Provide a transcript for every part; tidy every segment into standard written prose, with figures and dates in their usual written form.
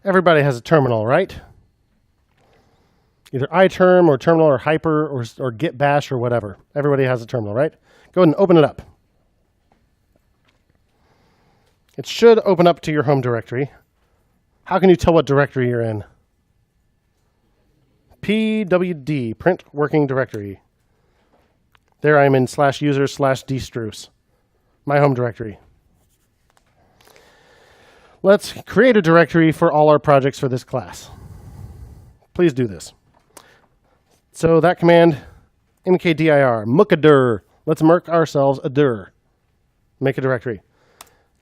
everybody has a terminal, right? Either iTerm or terminal or hyper or git bash or whatever. Everybody has a terminal, right? Go ahead and open it up. It should open up to your home directory. How can you tell what directory you're in? pwd, print working directory. There I'm in /user/dstruce, my home directory. Let's create a directory for all our projects for this class. Please do this. So that command, mkdir, mkdir. Let's merc ourselves a dir. Make a directory.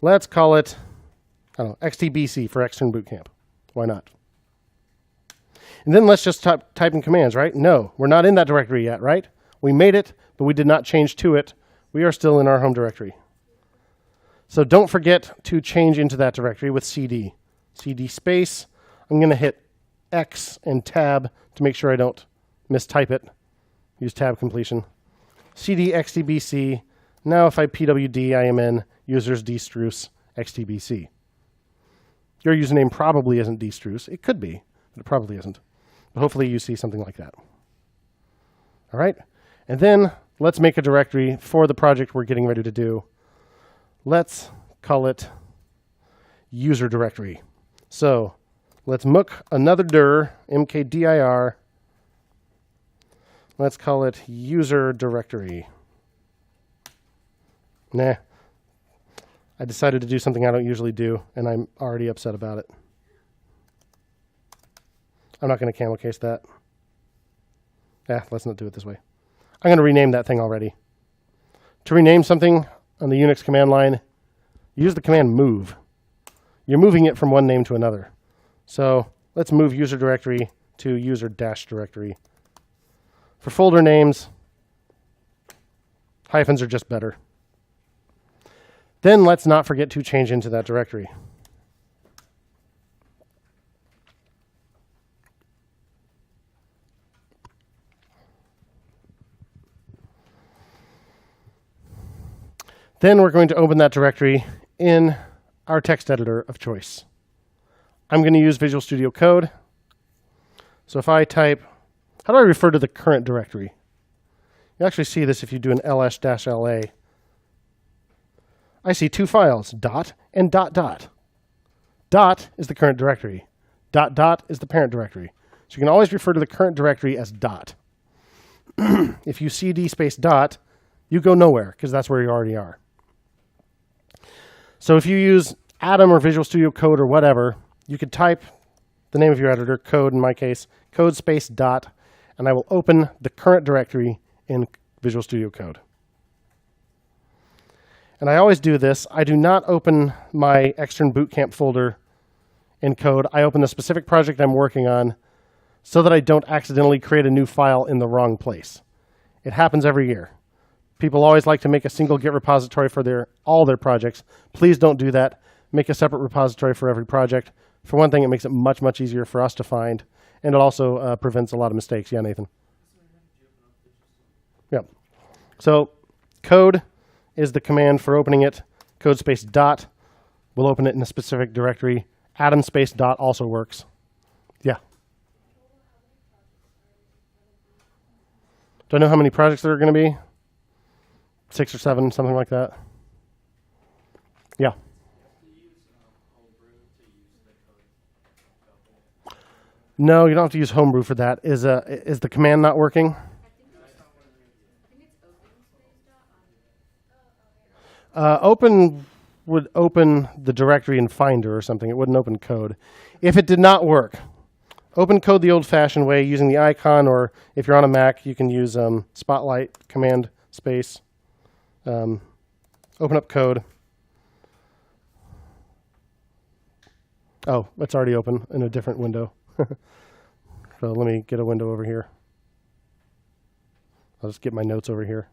Let's call it, I don't know, XTBC for Extern Bootcamp. Why not? And then let's just type in commands, right? No, we're not in that directory yet, right? We made it, but we did not change to it. We are still in our home directory. So don't forget to change into that directory with cd. cd space. I'm going to hit X and tab to make sure I don't mistype it. Use tab completion. cd xtbc. Now if I pwd, I am in users dstruce xtbc. Your username probably isn't dstruce. It could be, but it probably isn't. But hopefully you see something like that. All right. And then let's make a directory for the project we're getting ready to do. Let's call it user directory. So let's mook another dir, mkdir. Let's call it user directory. Nah. I decided to do something I don't usually do, and I'm already upset about it. I'm not going to camel case that. Let's not do it this way. I'm going to rename that thing already. To rename something on the Unix command line, use the command move. You're moving it from one name to another. So let's move user directory to user-directory. For folder names, hyphens are just better. Then let's not forget to change into that directory. Then we're going to open that directory in our text editor of choice. I'm going to use Visual Studio Code. So if I type, how do I refer to the current directory? You actually see this if you do an ls-la. I see two files, dot and dot dot. Dot is the current directory. Dot dot is the parent directory. So you can always refer to the current directory as dot. If you cd space dot, you go nowhere because that's where you already are. So if you use Atom or Visual Studio Code or whatever, you could type the name of your editor, code in my case, code space dot, and I will open the current directory in Visual Studio Code. And I always do this. I do not open my Extern Bootcamp folder in code. I open the specific project I'm working on so that I don't accidentally create a new file in the wrong place. It happens every year. People always like to make a single Git repository for all their projects. Please don't do that. Make a separate repository for every project. For one thing, it makes it much, much easier for us to find, and it also prevents a lot of mistakes. Yeah, Nathan? Yep. So code is the command for opening it. Code space dot will open it in a specific directory. Atom space dot also works. Yeah. Do I know how many projects there are going to be? 6 or 7, something like that. Yeah. No, you don't have to use Homebrew for that. Is the command not working? Open would open the directory in Finder or something. It wouldn't open code. If it did not work, open code the old-fashioned way using the icon, or if you're on a Mac, you can use Spotlight, command space. Open up code. Oh, it's already open in a different window. So let me get a window over here. I'll just get my notes over here.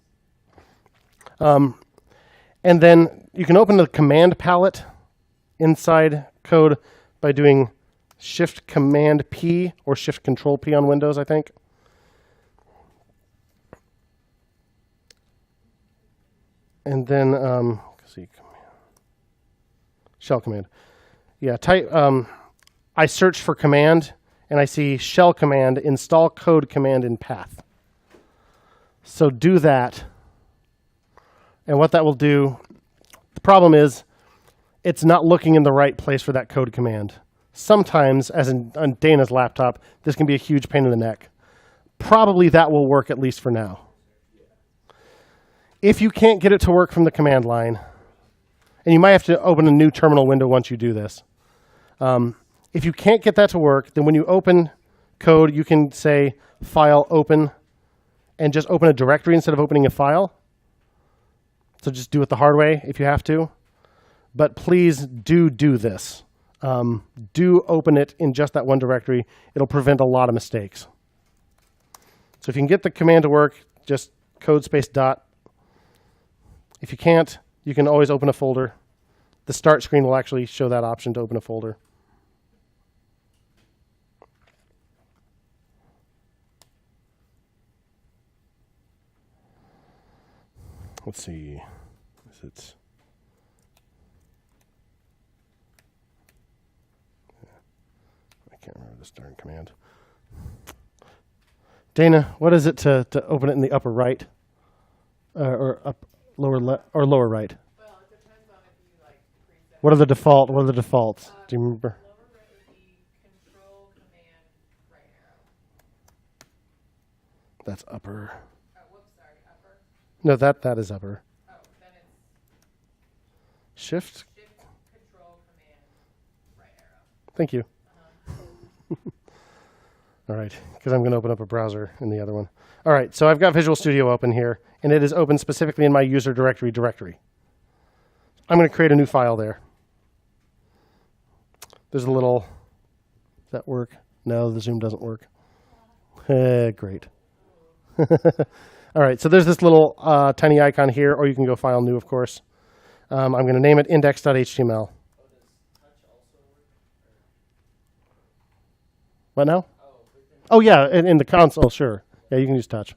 And then you can open the command palette inside code by doing Shift Command P or Shift Control P on Windows, I think. And then let's see, shell command. Yeah, type I search for command, and I see shell command, install code command in path. So do that. And what that will do, the problem is it's not looking in the right place for that code command. Sometimes, as on Dana's laptop, this can be a huge pain in the neck. Probably that will work at least for now. If you can't get it to work from the command line, and you might have to open a new terminal window once you do this. If you can't get that to work, then when you open code, you can say file open and just open a directory instead of opening a file. So just do it the hard way if you have to. But please do this. Do open it in just that one directory. It'll prevent a lot of mistakes. So if you can get the command to work, just code space dot. If you can't, you can always open a folder. The start screen will actually show that option to open a folder. Let's see. I can't remember this darn command. Dana, what is it to open it in the upper right? Or up lower left or lower right? Well, it depends on if you like preset. What are the defaults? Do you remember? Lower right would be control command right arrow. That's upper. Oh, whoops, sorry, upper. No, that is upper. Oh, then it's Shift. control command right arrow. Thank you. All right, because I'm going to open up a browser in the other one. All right, so I've got Visual Studio open here, and it is open specifically in my user directory. I'm going to create a new file there. There's a little, does that work? No, the zoom doesn't work. Great. All right, so there's this little tiny icon here, or you can go File New, of course. I'm going to name it index.html. What now? Oh, yeah, in the console, sure. Yeah, you can use touch.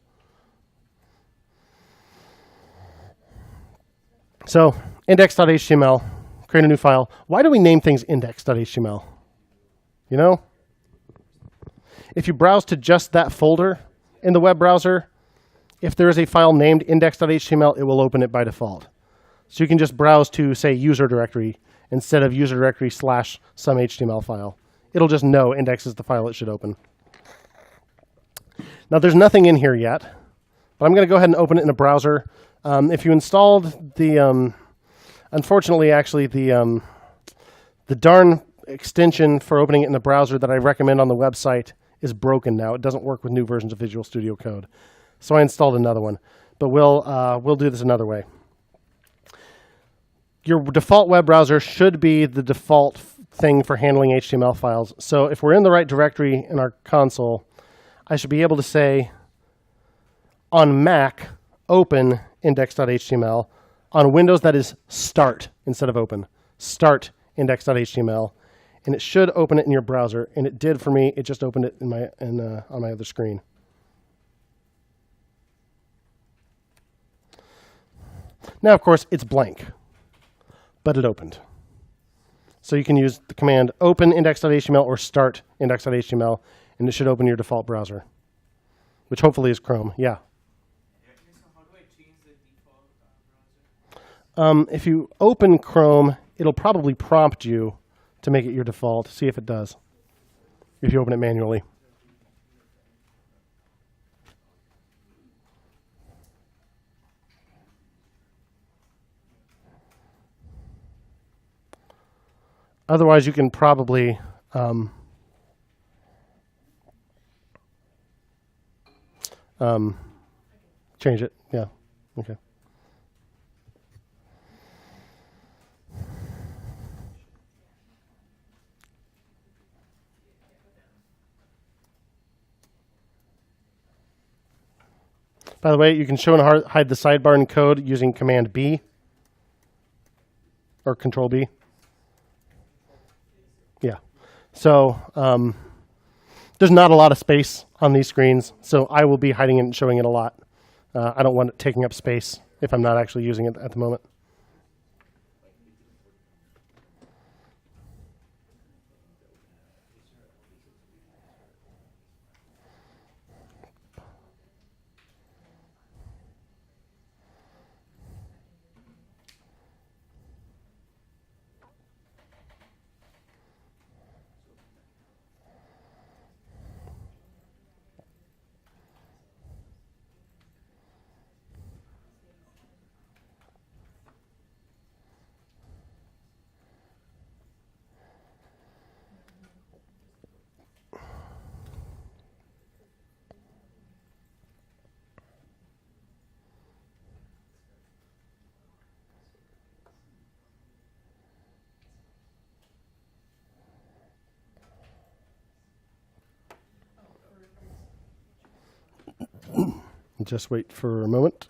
So, index.html, create a new file. Why do we name things index.html? You know? If you browse to just that folder in the web browser, if there is a file named index.html, it will open it by default. So you can just browse to, say, user directory instead of user directory / some HTML file. It'll just know index is the file it should open. Now, there's nothing in here yet, but I'm going to go ahead and open it in a browser. If you installed the, unfortunately, actually, the darn extension for opening it in the browser that I recommend on the website is broken now. It doesn't work with new versions of Visual Studio Code. So I installed another one, but we'll do this another way. Your default web browser should be the default thing for handling HTML files. So if we're in the right directory in our console, I should be able to say on Mac, open index.html. On Windows, that is start instead of open. Start index.html. And it should open it in your browser. And it did for me. It just opened it in on my other screen. Now, of course, it's blank, but it opened. So you can use the command open index.html or start index.html, and it should open your default browser, which hopefully is Chrome. Yeah. So how do I change the default browser? If you open Chrome, it'll probably prompt you to make it your default. See if it does, if you open it manually. Otherwise, you can probably change it. Yeah. Okay. By the way, you can show and hide the sidebar in code using Command B or Control B. Yeah. So there's not a lot of space on these screens, so I will be hiding it and showing it a lot. I don't want it taking up space if I'm not actually using it at the moment. Just wait for a moment.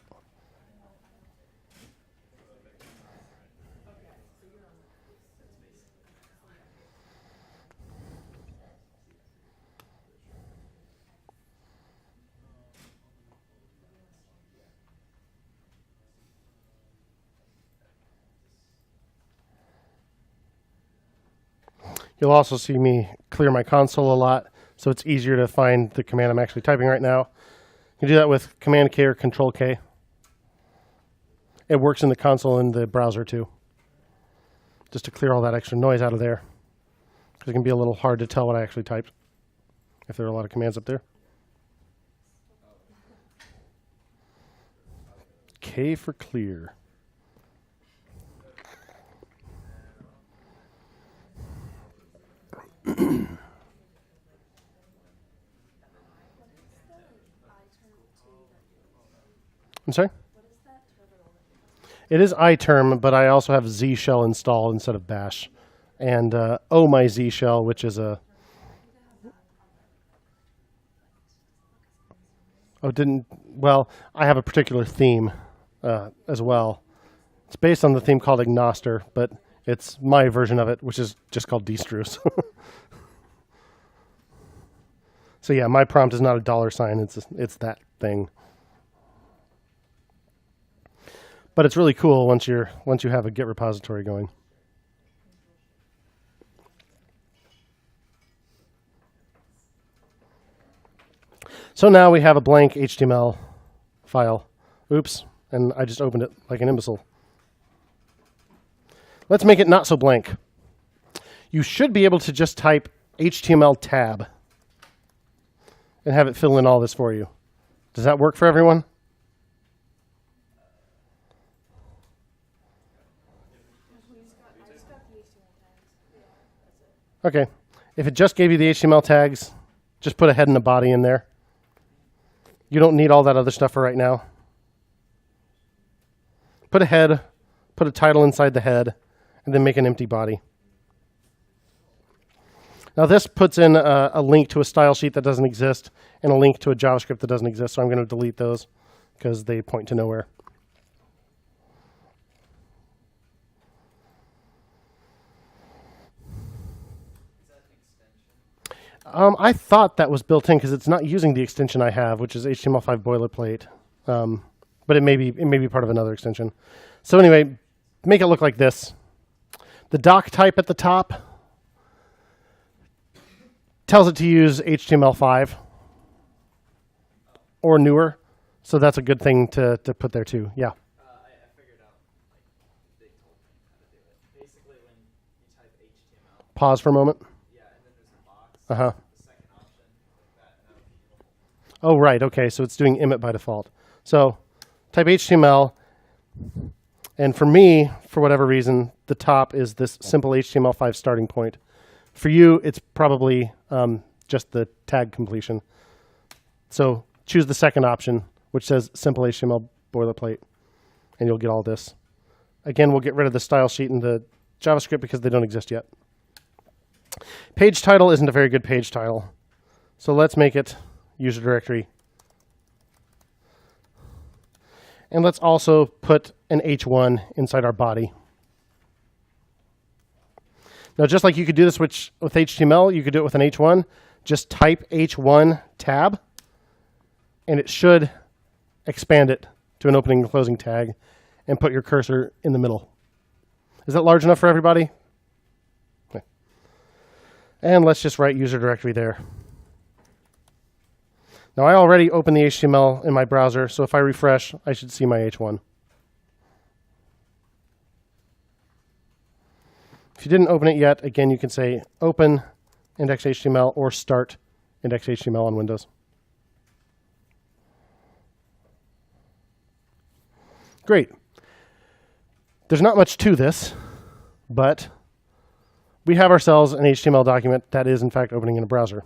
You'll also see me clear my console a lot, so it's easier to find the command I'm actually typing right now. You can do that with Command K or Control K. It works in the console and the browser too, just to clear all that extra noise out of there, because it can be a little hard to tell what I actually typed if there are a lot of commands up there. K for clear. I'm sorry? It is iTerm, but I also have Z shell installed instead of bash. And my Z shell, which is a... Well, I have a particular theme as well. It's based on the theme called Ignoster, but it's my version of it, which is just called dstruce. So yeah, my prompt is not a $, it's that thing. But it's really cool once you have a Git repository going. So now we have a blank HTML file. Oops, and I just opened it like an imbecile. Let's make it not so blank. You should be able to just type HTML tab and have it fill in all this for you. Does that work for everyone? Okay. If it just gave you the HTML tags, just put a head and a body in there. You don't need all that other stuff for right now. Put a head, put a title inside the head, and then make an empty body. Now this puts in a link to a style sheet that doesn't exist and a link to a JavaScript that doesn't exist, so I'm going to delete those because they point to nowhere. I thought that was built in because it's not using the extension I have, which is HTML5 boilerplate. But it may be part of another extension. So anyway, make it look like this. The doc type at the top tells it to use HTML5 or newer. So that's a good thing to put there too. Yeah. I figured out, like, they told me how to do it. Basically, when you type HTML. Pause for a moment. Yeah, and then there's a box. Uh-huh. The second option, like that, and that would be Oh, right. Okay. So it's doing emit by default. So type HTML. And for me, for whatever reason, the top is this simple HTML5 starting point. For you, it's probably just the tag completion. So choose the second option, which says simple HTML boilerplate, and you'll get all this. Again, we'll get rid of the style sheet and the JavaScript because they don't exist yet. Page title isn't a very good page title. So let's make it user directory. And let's also put an H1 inside our body. Now, just like you could do this with HTML, you could do it with an H1. Just type H1 tab, and it should expand it to an opening and closing tag, and put your cursor in the middle. Is that large enough for everybody? Okay. And let's just write user directory there. Now, I already opened the HTML in my browser, so if I refresh, I should see my H1. If you didn't open it yet, again, you can say open index.html or start index.html on Windows. Great. There's not much to this, but we have ourselves an HTML document that is, in fact, opening in a browser.